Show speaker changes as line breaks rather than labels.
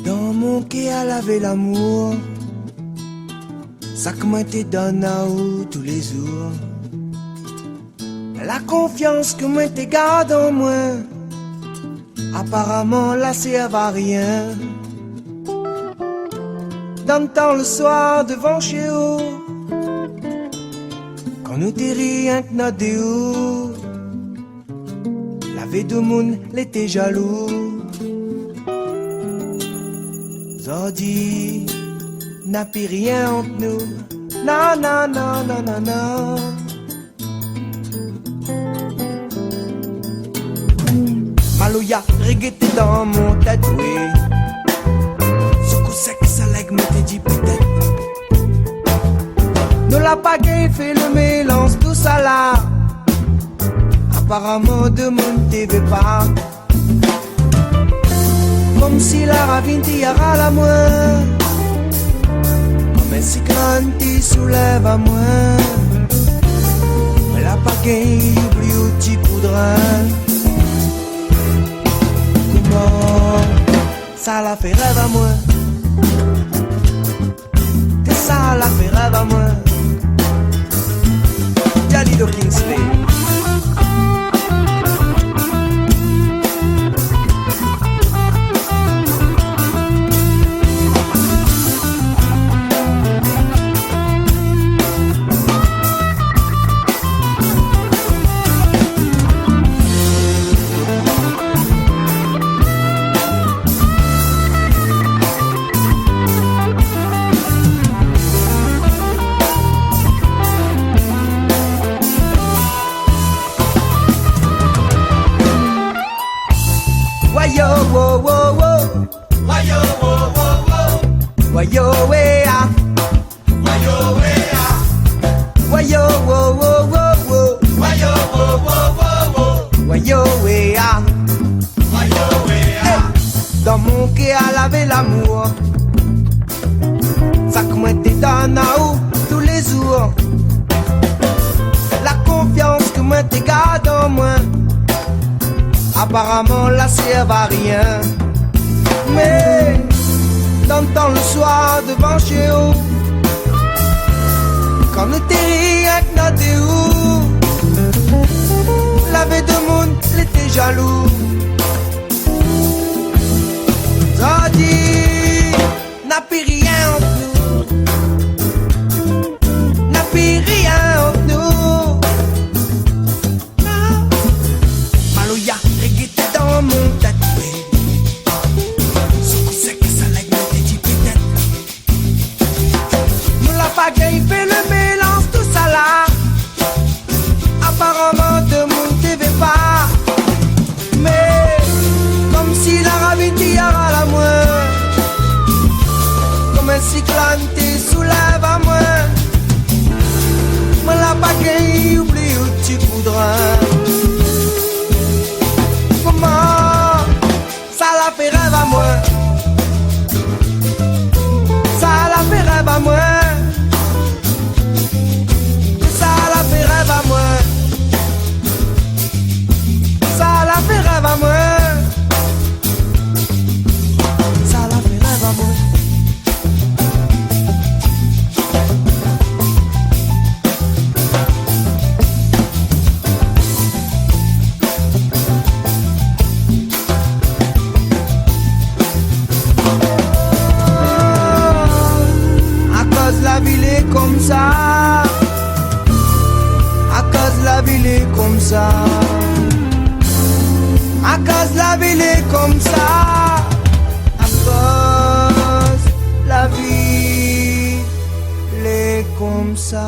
Dans mon quai à laver l'amour, ça que moi te donne à où tous les jours. La confiance que moi te garde en moi, apparemment là serve à rien. Dans le temps le soir devant chez eux, quand nous t'es rien que notre déo, la vie du monde l'était jaloux. Zodi n'a plus rien entre nous. Non, non, non, non, non, non. Malouya, reggaeté dans mon tatoué. Ce coup sec, ça lègue, me t'ai dit peut-être. Nous la pagaille fait le mélange, tout ça là. Apparemment, de monde TV pas. Comme si la ravine t'y aura la moins. Comme un cyclone t'y soulève à moins. Mais la pagaille oublie où t'y poudras. Comment ça la fait rêve à moi. Que ça la fait rêve à moi. Jalido Kingsley. Wayo wo wo wo, wayo wo wo wo, wayo we ah, wayo we ah, wayo wo wo wo wo, wayo wo wo wo wo, wayo we ah, wayo we ah. Dans mon quai à laver l'amour, ça que moi te donne à où tous les jours. La confiance que moi te garde en moi. Apparemment la serve à rien. Mais dans le temps le soir devant chez eux, quand nous t'es rien que notre où, la vie de monde l'était jaloux. Zodi n'a plus rien entre nous, n'a plus rien entre nous. Malouya, reggaeté dans mon tatoué. Ce coup sec, ça lègue, me t'ai dit peut-être. Nous la pagaille fait le mélange, tout ça là. Apparemment de mon TV pas. Mais comme si la ravine t'y aura la moins. Comme un cyclone t'y soulève à moi. Moi la pagaille oublie où tu voudras. Comment ça la fait rêve à moi. Ça la fait rêve à moi. Ça la fait rêve à moi. Ça la fait rêve à moi. Ça la fait rêve à moi. La ville est comme ça, à cause la ville est comme ça, à cause la ville est comme ça, à cause la ville est comme ça.